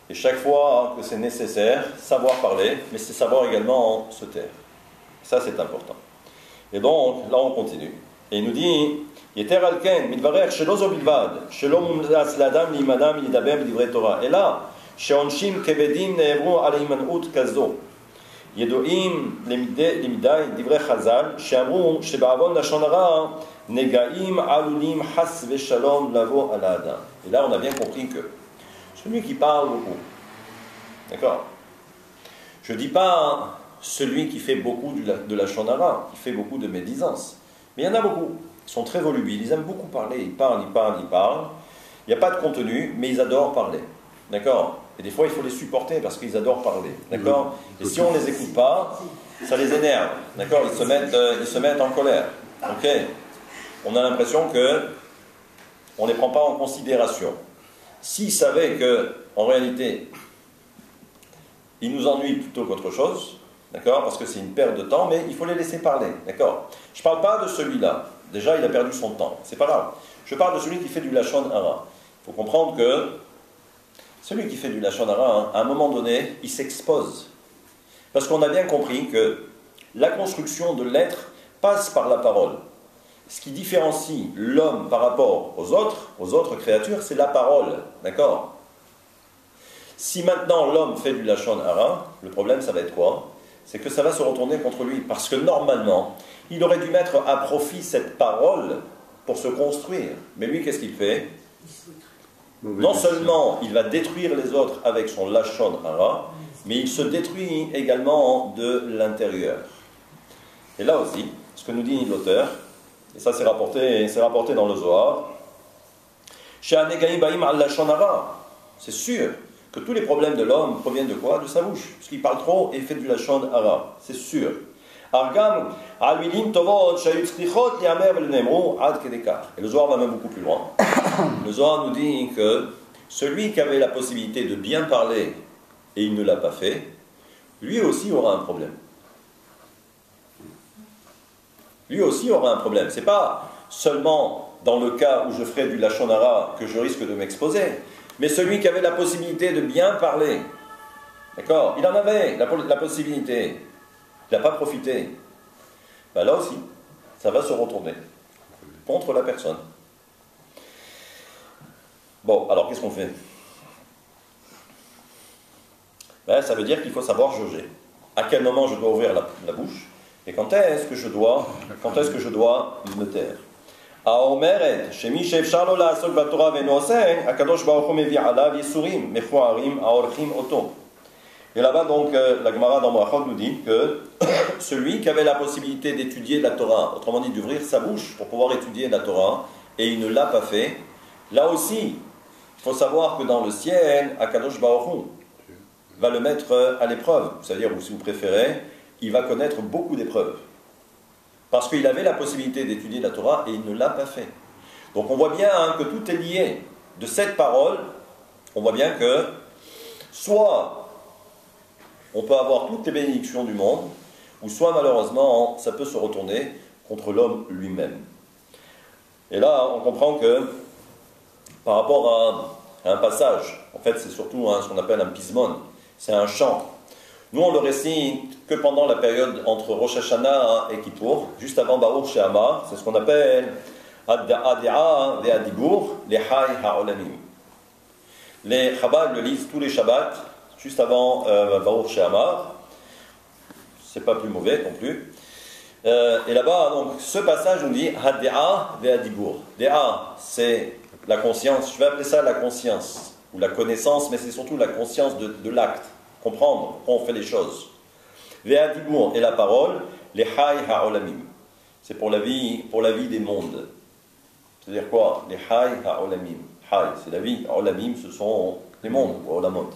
Et chaque fois que c'est nécessaire, savoir parler, mais c'est savoir également se taire. Ça c'est important. Et donc, là on continue. Et il nous dit Yeter alken, midvarer, shelo zo bilvad, shelo mumlas l'adam li'madam li'daber b'divrei Torah. Et là, she'onshim kevedim ne'evru al himanut kazo. ידועים למדי דברי חז"ל שאמרו שבעוון לשון הרע נגעים עלולים חס ושלום לבוא על האדם. Et là on a bien compris que celui qui parle beaucoup, d'accord, je ne dis pas celui qui fait beaucoup de la lashon hara, qui fait beaucoup de médisance, mais il y en a beaucoup, ils sont très volubiles, ils aiment beaucoup parler, ils parlent, il n'y a pas de contenu, mais ils adorent parler, d'accord. Et des fois, il faut les supporter parce qu'ils adorent parler, d'accord? Et si on ne les écoute pas, ça les énerve, d'accord? Ils se mettent en colère, ok? On a l'impression qu'on ne les prend pas en considération. S'ils savaient qu'en réalité, ils nous ennuient plutôt qu'autre chose, d'accord? Parce que c'est une perte de temps, mais il faut les laisser parler, d'accord? Je ne parle pas de celui-là. Déjà, il a perdu son temps, c'est pas grave. Je parle de celui qui fait du lashon hara. Il faut comprendre que celui qui fait du lashon hara, à un moment donné, il s'expose. Parce qu'on a bien compris que la construction de l'être passe par la parole. ce qui différencie l'homme par rapport aux autres créatures, c'est la parole. D'accord? Si maintenant l'homme fait du lachon hara, le problème ça va être quoi? C'est que ça va se retourner contre lui. Parce que normalement, il aurait dû mettre à profit cette parole pour se construire. Mais lui, qu'est-ce qu'il fait? Non seulement il va détruire les autres avec son lachon hara, mais il se détruit également de l'intérieur. Et là aussi, ce que nous dit l'auteur, et ça c'est rapporté dans le Zohar, c'est sûr que tous les problèmes de l'homme proviennent de quoi? De sa bouche. Parce qu'il parle trop et fait du lachon hara. C'est sûr. Et le Zohar va même beaucoup plus loin. Le Zohar nous dit que celui qui avait la possibilité de bien parler et il ne l'a pas fait, lui aussi aura un problème. Lui aussi aura un problème. C'est pas seulement dans le cas où je ferai du lachon hara que je risque de m'exposer, mais celui qui avait la possibilité de bien parler, d'accord, il en avait la possibilité, il n'a pas profité. Ben là aussi, ça va se retourner contre la personne. Bon, alors qu'est-ce qu'on fait? Ben, ça veut dire qu'il faut savoir jauger. À quel moment je dois ouvrir la bouche et quand est-ce que je dois me taire. האומרת שמי שאפשר לו לעסוק בתורה ואינו עושה, הקדוש ברוך הוא מביא עליו ייסורים מכוערים העורכים אותו. Et là-bas, donc, la Gemara dans Brachot nous dit que celui qui avait la possibilité d'étudier la Torah, autrement dit d'ouvrir sa bouche pour pouvoir étudier la Torah, et il ne l'a pas fait, là aussi, il faut savoir que dans le ciel, Akadosh Baruch Hu va le mettre à l'épreuve. C'est-à-dire, ou si vous préférez, il va connaître beaucoup d'épreuves. Parce qu'il avait la possibilité d'étudier la Torah et il ne l'a pas fait. Donc on voit bien que tout est lié. De cette parole, on voit bien que soit on peut avoir toutes les bénédictions du monde, ou soit malheureusement ça peut se retourner contre l'homme lui-même. Et là on comprend que par rapport à un passage, en fait c'est surtout ce qu'on appelle un pismon, c'est un chant. Nous, on le récite que pendant la période entre Rosh Hashanah et Kippour, juste avant Baruch She'amar, c'est ce qu'on appelle Ad-Da'a ve'Adibour, les Hay Ha'olamim. Les Chabad le lisent tous les Shabbats, juste avant Baruch She'amar, c'est pas plus mauvais non plus. Et là-bas, donc, ce passage nous dit Ad-Da'a ve'Adibour. Da'a, c'est la conscience, je vais appeler ça la conscience, ou la connaissance, mais c'est surtout la conscience de l'acte. Comprendre quand on fait les choses. Ve'adibour et la parole, les hay ha'olamim. C'est pour la vie des mondes. C'est-à-dire quoi? Les hay ha'olamim. Hay, c'est la vie. Ha'olamim, ce sont les mondes, ou olamot.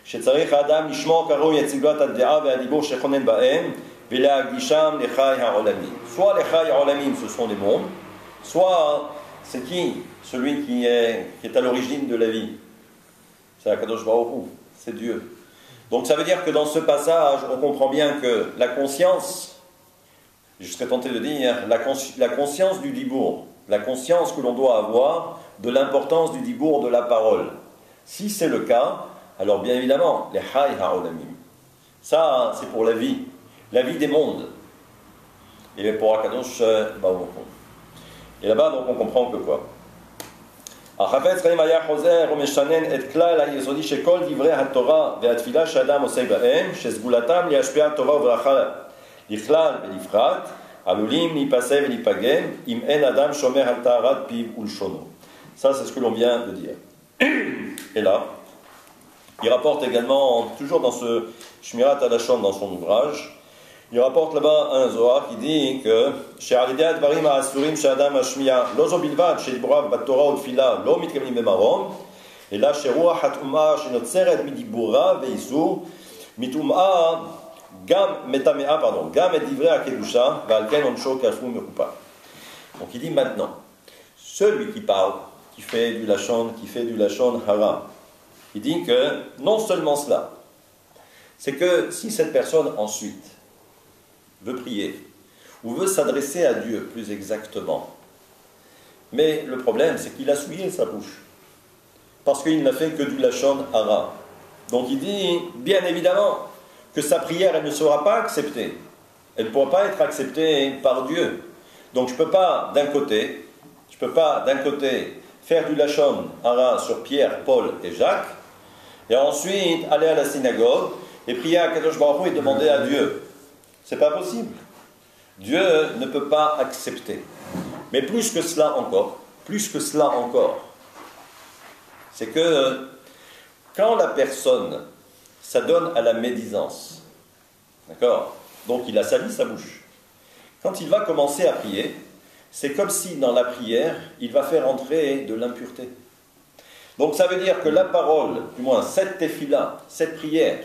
Shetzarich adam nishmo karo yetziglat ad-da'a ve'adibour shechonen ba'em ve'la'agdisham les hay ha'olamim. Soit les hay ha'olamim, ce sont les mondes, soit c'est qui? Celui qui est à l'origine de la vie. C'est Akadosh Baruch Hu, c'est Dieu. Donc ça veut dire que dans ce passage, on comprend bien que la conscience, je serais tenté de dire, la conscience du dibour, la conscience que l'on doit avoir de l'importance du dibour de la parole. Si c'est le cas, alors bien évidemment, les hay ha'olamim. Ça, c'est pour la vie des mondes. Et pour Akadosh Baruch Hu. Et là-bas, donc, on comprend que quoi? החפץ חיים היה חוזר ומשנן את כלל היסודי שכל דברי התורה והתפילה שאדם עושה בהם, שסגולתם להשפיע טובה וברכה לכלל ולפרט, עלולים להיפסל ולהיפגם אם אין אדם שומר על טהרת פיו ולשונו. Ça, c'est ce que l'on vient de dire. Et là, il rapporte également, toujours dans ce Shmirat HaLashon dans son ouvrage, il rapporte là-bas un Zohar qui dit que שעל-ידי הדברים האסורים שאדם משמיע לא זו בלבד שדיבוריו בתורה ותפילה לא מתכוונים במרום אלא שרוח הטומאה שנוצרת מדיבוריו ואיסור מטומאה גם את דברי הקדושה ועל כן עונשו כפול ומכופל. Donc il dit maintenant, celui qui parle, qui fait du lachon hara, il dit que non seulement cela, c'est que si cette personne ensuite veut prier, ou veut s'adresser à Dieu plus exactement. Mais le problème, c'est qu'il a souillé sa bouche. Parce qu'il n'a fait que du lachon hara. Donc il dit, bien évidemment, que sa prière, elle ne sera pas acceptée. Elle ne pourra pas être acceptée par Dieu. Donc je ne peux pas d'un côté, faire du Lachon Hara sur Pierre, Paul et Jacques, et ensuite aller à la synagogue et prier à Kadosh Baruch Hu et demander à Dieu. C'est pas possible. Dieu ne peut pas accepter. Mais plus que cela encore, c'est que quand la personne s'adonne à la médisance, d'accord? Donc il a sali sa bouche. Quand il va commencer à prier, c'est comme si dans la prière, il va faire entrer de l'impureté. Donc ça veut dire que la parole, du moins cette tefila, cette prière,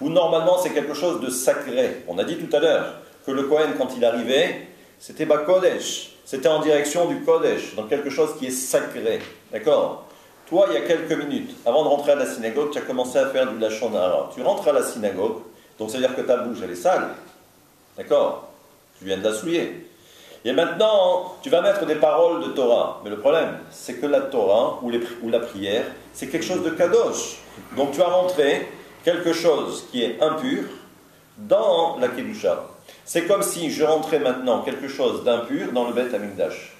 où normalement c'est quelque chose de sacré, on a dit tout à l'heure que le Kohen, quand il arrivait, c'était Kodesh, c'était en direction du Kodesh, donc quelque chose qui est sacré, d'accord? Toi, il y a quelques minutes, avant de rentrer à la synagogue, tu as commencé à faire du Lachon Hara. Tu rentres à la synagogue, donc ça veut dire que ta bouche, elle est sale, d'accord? Tu viens de la souiller. Et maintenant, tu vas mettre des paroles de Torah. Mais le problème, c'est que la Torah ou la prière, c'est quelque chose de kadosh. Donc tu vas rentrer quelque chose qui est impur dans la Kedusha. C'est comme si je rentrais maintenant quelque chose d'impur dans le Beth Amikdash.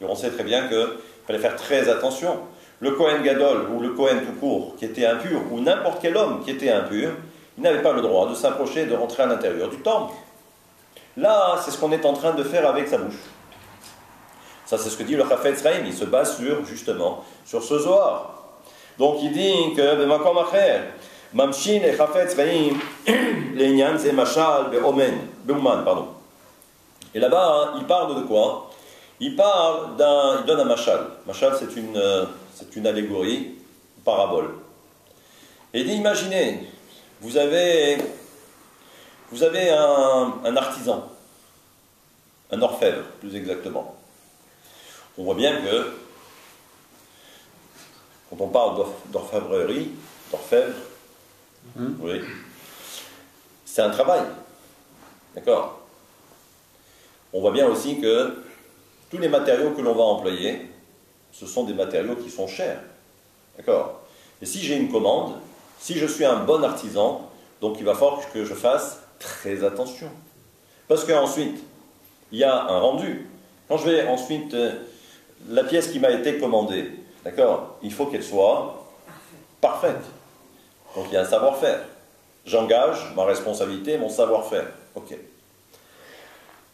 Et on sait très bien qu'il fallait faire très attention. Le Kohen Gadol ou le Kohen tout court qui était impur, ou n'importe quel homme qui était impur, il n'avait pas le droit de s'approcher, de rentrer à l'intérieur du temple. Là, c'est ce qu'on est en train de faire avec sa bouche. Ça, c'est ce que dit le Chafetz Chaim. Il se base justement sur ce Zohar. Donc, il dit que B'makom acher, Mamshin et Chafetz Chaim, l'Einyan c'est Mashal Be'uman, pardon. Et là-bas, il parle de quoi? Il donne un Mashal. Mashal, c'est une allégorie, une parabole. Et il dit, imaginez, vous avez un artisan, un orfèvre, plus exactement. On voit bien que, quand on parle d'orfèvrerie, oui, c'est un travail. D'accord? On voit bien aussi que tous les matériaux que l'on va employer, ce sont des matériaux qui sont chers. D'accord? Et si j'ai une commande, si je suis un bon artisan, donc il va falloir que je fasse très attention. Parce qu'ensuite, il y a un rendu. Quand je vais ensuite, la pièce qui m'a été commandée, d'accord, il faut qu'elle soit parfaite. Donc il y a un savoir-faire. J'engage ma responsabilité, mon savoir-faire. Ok.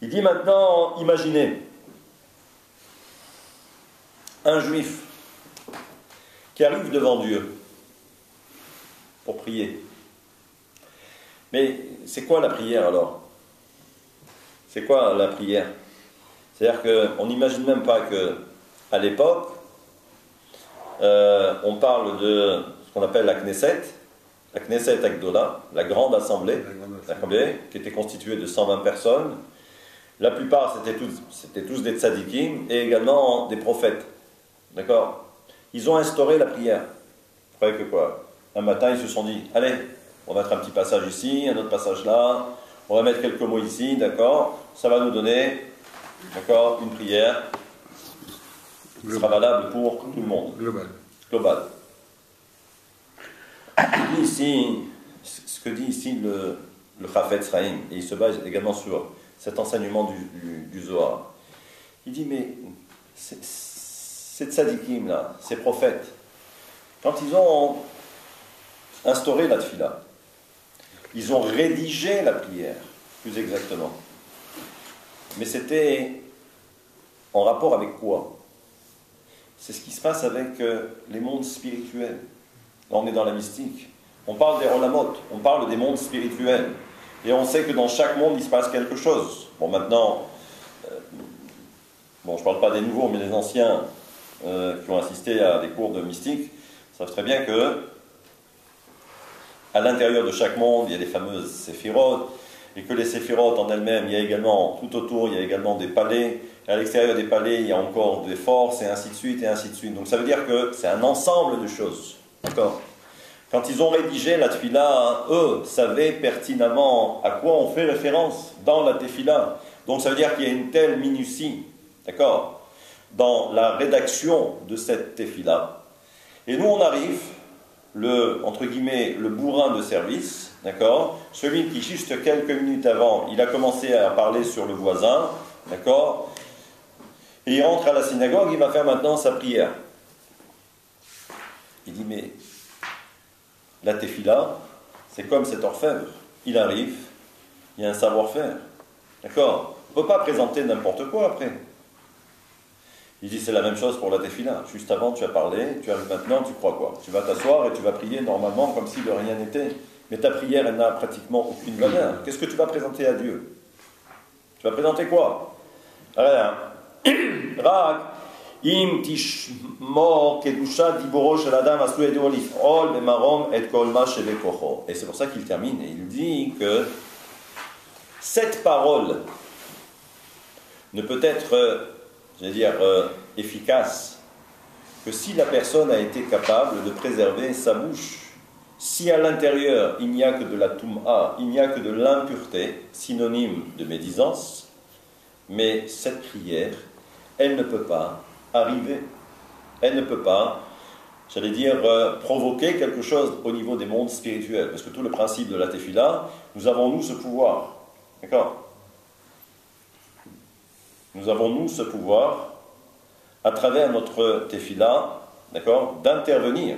Il dit maintenant, imaginez un juif qui arrive devant Dieu pour prier. Mais c'est quoi la prière alors? C'est quoi la prière? C'est-à-dire qu'on n'imagine même pas qu'à l'époque, on parle de ce qu'on appelle la Knesset Agdola, la grande assemblée, qui était constituée de 120 personnes. La plupart, c'était tous des tzadikim et également des prophètes. D'accord? Ils ont instauré la prière. Vous croyez que quoi? Un matin, ils se sont dit, allez, on va mettre un petit passage ici, un autre passage là, on va mettre quelques mots ici, d'accord? Ça va nous donner, d'accord, une prière qui sera valable pour tout le monde. Global. Ce que dit ici le Chafetz Chaim, et il se base également sur cet enseignement du Zohar. Il dit, mais ces tzadikim là, ces prophètes, quand ils ont instauré la tefila, ils ont rédigé la prière, plus exactement. Mais c'était en rapport avec quoi? C'est ce qui se passe avec les mondes spirituels. Là, on est dans la mystique. On parle des Olamot, on parle des mondes spirituels. Et on sait que dans chaque monde, il se passe quelque chose. Bon, maintenant, je ne parle pas des nouveaux, mais les anciens qui ont assisté à des cours de mystique savent très bien que à l'intérieur de chaque monde, il y a les fameuses séphirotes, et que les séphirotes en elles-mêmes, il y a également, tout autour, il y a également des palais, et à l'extérieur des palais, il y a encore des forces, et ainsi de suite, et ainsi de suite. Donc ça veut dire que c'est un ensemble de choses. D'accord? Quand ils ont rédigé la tefila, eux savaient pertinemment à quoi on fait référence dans la tefila. Donc ça veut dire qu'il y a une telle minutie, d'accord, dans la rédaction de cette tefila. Et nous on arrive, entre guillemets, le bourrin de service, d'accord, celui qui juste quelques minutes avant, il a commencé à parler sur le voisin, D'accord? Et il rentre à la synagogue, il va faire maintenant sa prière. Il dit, mais la tefila, c'est comme cet orfèvre. Il arrive, il y a un savoir-faire. D'accord? On ne peut pas présenter n'importe quoi après. Il dit, c'est la même chose pour la tefila. Juste avant, tu as parlé, tu arrives maintenant, tu crois quoi? Tu vas t'asseoir et tu vas prier normalement comme si de rien n'était. Mais ta prière, elle n'a pratiquement aucune valeur. Qu'est-ce que tu vas présenter à Dieu? Tu vas présenter quoi? Rien. Rak, im tishmor kedusha diboro shel adam asu edo lif'ol bemarom et kol ma shebekocho. Et c'est pour ça qu'il termine et il dit que cette parole ne peut être, efficace que si la personne a été capable de préserver sa bouche. Si à l'intérieur il n'y a que de la toum'a, il n'y a que de l'impureté, synonyme de médisance, mais cette prière, elle ne peut pas arriver, elle ne peut pas, provoquer quelque chose au niveau des mondes spirituels. Parce que tout le principe de la tefila, nous avons nous ce pouvoir. D'accord? Nous avons nous ce pouvoir, à travers notre tefila, d'accord, d'intervenir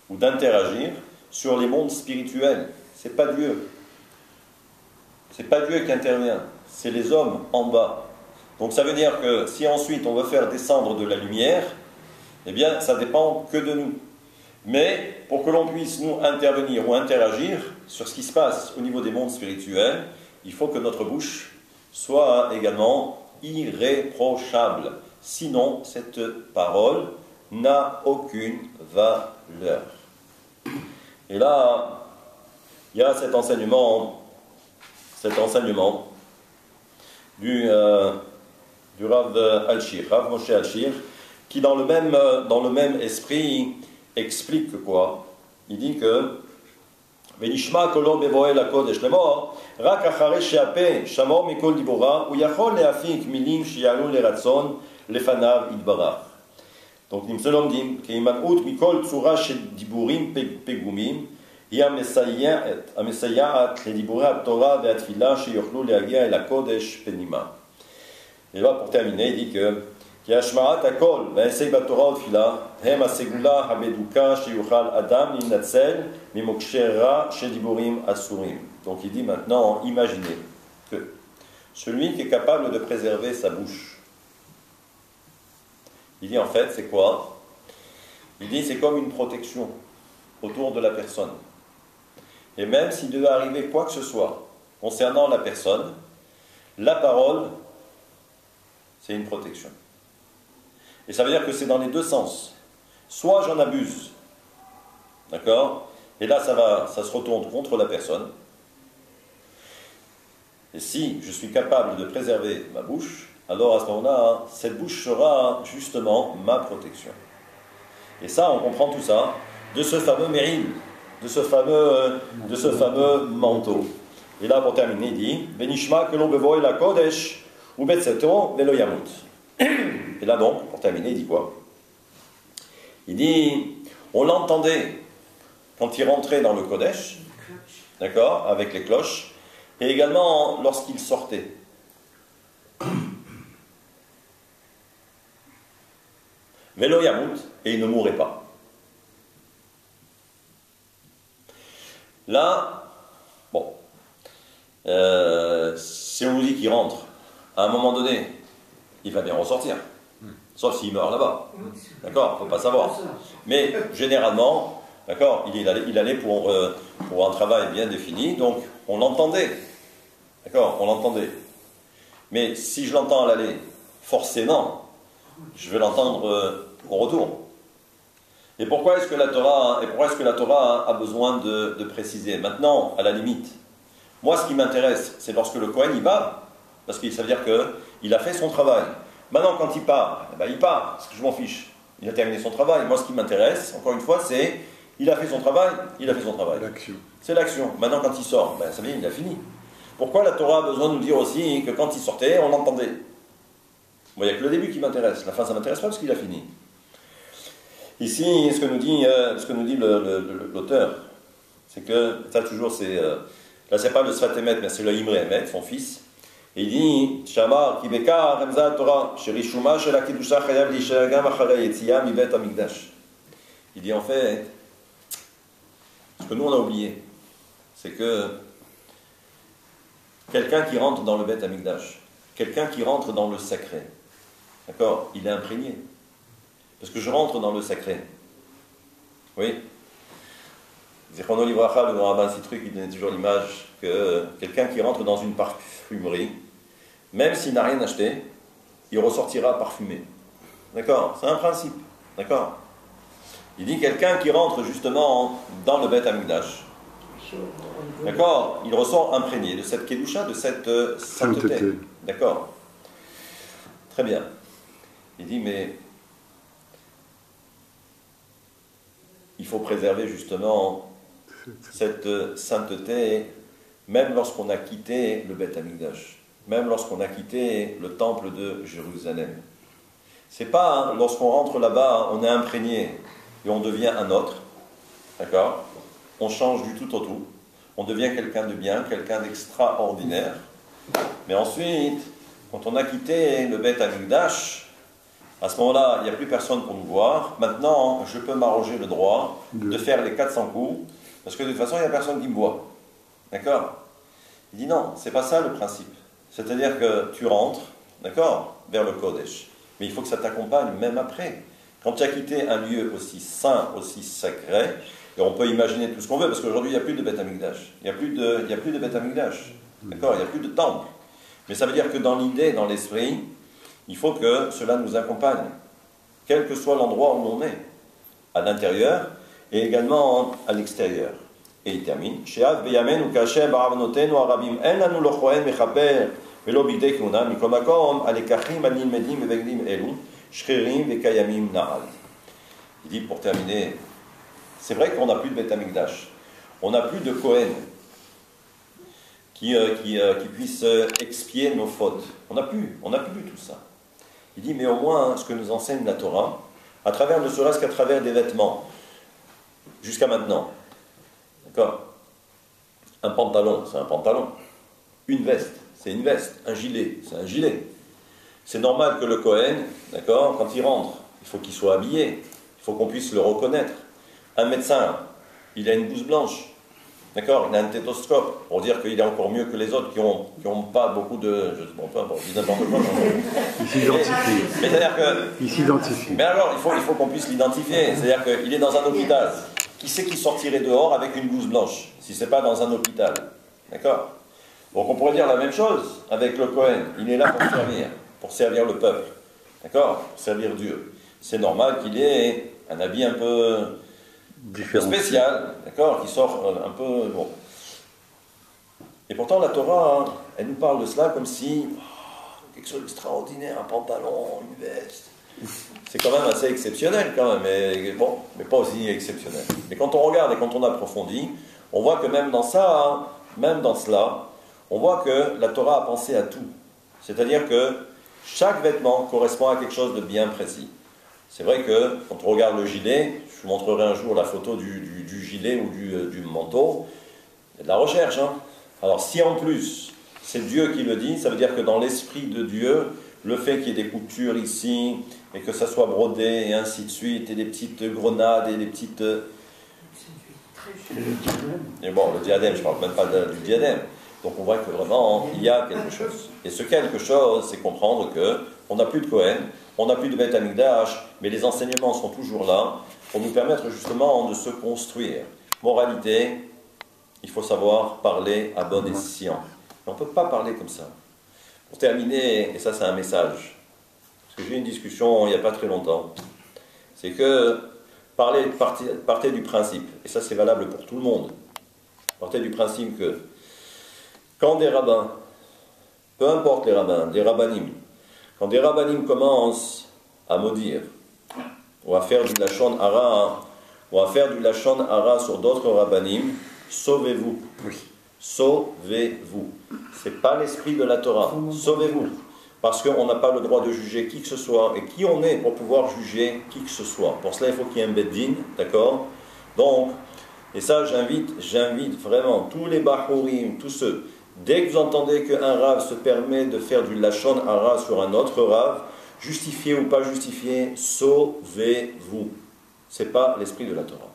ou d'interagir sur les mondes spirituels. C'est pas Dieu. C'est pas Dieu qui intervient. C'est les hommes en bas. Donc ça veut dire que si ensuite on veut faire descendre de la lumière, eh bien ça dépend que de nous. Mais pour que l'on puisse nous intervenir ou interagir sur ce qui se passe au niveau des mondes spirituels, il faut que notre bouche soit également irréprochable. Sinon, cette parole n'a aucune valeur. Et là, il y a cet enseignement du Rav Alshir, Rav Moshe Alshir, qui dans le même esprit explique que quoi? Il dit que ונשמע קולו בבואו אל הקודש לאמור רק אחרי שהפה שמור מכל דיבורה הוא יכול להפיק מילים שיעלו לרצון לפניו יתברך. Donc נמצא לומדים כי הימנעות מכל צורה של דיבורים פגומים היא המסייעת לדיבורי התורה והתפילה שיוכלו להגיע אל הקודש פנימה. Et là pour terminer il dit que כי השמעת הקול וההישג בתורה ותפילה הם הסגולה המדוקה שיוכל אדם להינצל ממוקשי רע של דיבורים אסורים. Donc il dit maintenant, imaginez que celui qui est capable de préserver sa bouche, il dit en fait c'est quoi? Il dit c'est comme une protection autour de la personne. Et même s'il devait arriver quoi que ce soit concernant la personne, la parole c'est une protection. Et ça veut dire que c'est dans les deux sens. Soit j'en abuse, d'accord? Et là, ça se retourne contre la personne. Et si je suis capable de préserver ma bouche, alors à ce moment-là, cette bouche sera justement ma protection. Et ça, on comprend tout ça de ce fameux méril, de ce fameux manteau. Et là, pour terminer, il dit Benishma que l'on bevoie la kodesh ou betseto velo yamut. Et là donc, pour terminer, il dit quoi? Il dit, on l'entendait quand il rentrait dans le Kodesh, d'accord, avec les cloches, et également lorsqu'il sortait. Velo yamut, et il ne mourrait pas. Là, bon, si on nous dit qu'il rentre, à un moment donné, il va bien ressortir. Sauf s'il meurt là-bas. D'accord? Il ne faut pas savoir. Mais généralement, d'accord, il allait pour un travail bien défini, donc on l'entendait. D'accord? On l'entendait. Mais si je l'entends à l'aller, forcément, je vais l'entendre au retour. Et pourquoi est-ce que la Torah a besoin de préciser? Maintenant, à la limite, moi ce qui m'intéresse, c'est lorsque le Kohen y va, parce que ça veut dire qu'il a fait son travail. Maintenant, quand il part, il part, parce que je m'en fiche. Il a terminé son travail. Moi, ce qui m'intéresse, encore une fois, c'est il a fait son travail, L'action. C'est l'action. Maintenant, quand il sort, ça veut dire qu'il a fini. Pourquoi la Torah a besoin de nous dire aussi que quand il sortait, on l'entendait? Bon, il n'y a que le début qui m'intéresse. La fin, ça ne m'intéresse pas parce qu'il a fini. Ici, ce que nous dit l'auteur, c'est que, ça toujours, là, c'est pas le Sfat Emet, mais c'est le Imre Emet, son fils. Et il dit, Shamar, Kibeka, Remza Torah, Sherishuma, Shela Kedusha, Chayav, Lishagam, Achalay, Etziya, Mibet, Amigdash. Il dit en fait, ce que nous on a oublié, c'est que quelqu'un qui rentre dans le Beth Amigdash, quelqu'un qui rentre dans le sacré, d'accord, il est imprégné. Parce que je rentre dans le sacré. Oui. Zichrono Livracha, le rabbin Citruc, il donnait toujours l'image que quelqu'un qui rentre dans une parfumerie, même s'il n'a rien acheté, il ressortira parfumé. D'accord? C'est un principe. D'accord? Il dit quelqu'un qui rentre justement dans le Beth Amigdash. D'accord? Il ressort imprégné de cette Kedusha, de cette sainteté. D'accord? Très bien. Il dit, mais il faut préserver justement cette sainteté, même lorsqu'on a quitté le Beth Amigdash, même lorsqu'on a quitté le temple de Jérusalem. C'est pas lorsqu'on rentre là-bas, on est imprégné et on devient un autre, d'accord? On change du tout au tout, on devient quelqu'un de bien, quelqu'un d'extraordinaire. Mais ensuite, quand on a quitté le Beth Amigdash, à ce moment-là, il n'y a plus personne pour nous voir. Maintenant, je peux m'arroger le droit de faire les 400 coups, parce que de toute façon, il n'y a personne qui me voit. D'accord? Il dit non, c'est pas ça le principe. C'est-à-dire que tu rentres, d'accord, vers le Kodesh. Mais il faut que ça t'accompagne même après. Quand tu as quitté un lieu aussi saint, aussi sacré, et on peut imaginer tout ce qu'on veut, parce qu'aujourd'hui, il n'y a plus de Beth Amigdash. Il n'y a plus de Beth Amigdash. D'accord? Il n'y a plus de temple. Mais ça veut dire que dans l'idée, dans l'esprit, il faut que cela nous accompagne, quel que soit l'endroit où on est, à l'intérieur et également à l'extérieur. Et il termine. Sheav beyamen ukasher ba'avnotenu arabim en lanu lo choen mechaper velo bigdei kuna mikol makom alekachim anilmedim vevegdim elu shririm vekayamim na'al. Il dit pour terminer, c'est vrai qu'on n'a plus de Beth Amigdash, on n'a plus de Kohen qui puisse expier nos fautes. On n'a plus tout ça. Il dit, mais au moins, ce que nous enseigne la Torah, à travers, ne serait-ce qu'à travers des vêtements, jusqu'à maintenant. D'accord? Un pantalon, c'est un pantalon. Une veste, c'est une veste. Un gilet, c'est un gilet. C'est normal que le Kohen, d'accord, quand il rentre, il faut qu'il soit habillé. Il faut qu'on puisse le reconnaître. Un médecin, il a une blouse blanche. D'accord, il a un stéthoscope pour dire qu'il est encore mieux que les autres qui ont pas beaucoup de. Bon, peu importe, je dis n'importe quoi. Il s'identifie. Mais c'est-à-dire que. Il s'identifie. Mais alors, il faut qu'on puisse l'identifier. C'est-à-dire qu'il est dans un hôpital. Qui c'est qui sortirait dehors avec une blouse blanche, si ce n'est pas dans un hôpital? D'accord? Donc on pourrait dire la même chose avec le Kohen. Il est là pour servir le peuple. D'accord? Pour servir Dieu. C'est normal qu'il ait un habit un peu. Spécial, d'accord, qui sort un peu, bon. Et pourtant la Torah, hein, elle nous parle de cela comme si quelque chose d'extraordinaire, un pantalon, une veste. C'est quand même assez exceptionnel quand même, mais bon, mais pas aussi exceptionnel. Mais quand on regarde et quand on approfondit, on voit que même dans ça, hein, même dans cela, on voit que la Torah a pensé à tout. C'est-à-dire que chaque vêtement correspond à quelque chose de bien précis. C'est vrai que quand on regarde le gilet, je vous montrerai un jour la photo du gilet ou du manteau, il y a de la recherche. Hein. Alors si en plus c'est Dieu qui le dit, ça veut dire que dans l'esprit de Dieu, le fait qu'il y ait des coutures ici, et que ça soit brodé, et ainsi de suite, et des petites grenades, et des petites... Et bon, le diadème, je ne parle même pas du diadème. Donc on voit que vraiment, il y a quelque chose. Et ce quelque chose, c'est comprendre qu'on n'a plus de Kohen, on n'a plus de Beth Amigdash, mais les enseignements sont toujours là pour nous permettre justement de se construire. Moralité, il faut savoir parler à bon escient. On ne peut pas parler comme ça. Pour terminer, et ça c'est un message, parce que j'ai eu une discussion il n'y a pas très longtemps, c'est que partez du principe, et ça c'est valable pour tout le monde, partez du principe que quand des rabbins, peu importe les rabbins, des rabbanim, quand des rabbanim commencent à maudire, ou à faire du lachon hara, sur d'autres rabbanim, sauvez-vous. Oui. Sauvez-vous. C'est pas l'esprit de la Torah. Sauvez-vous. Parce qu'on n'a pas le droit de juger qui que ce soit. Et qui on est pour pouvoir juger qui que ce soit? Pour cela, il faut qu'il y ait un beddin, d'accord? Donc, et ça, j'invite vraiment tous les bahurim, tous ceux, Dès que vous entendez qu'un rave se permet de faire du lachon hara sur un autre rave, justifié ou pas justifié, sauvez-vous. Ce n'est pas l'esprit de la Torah.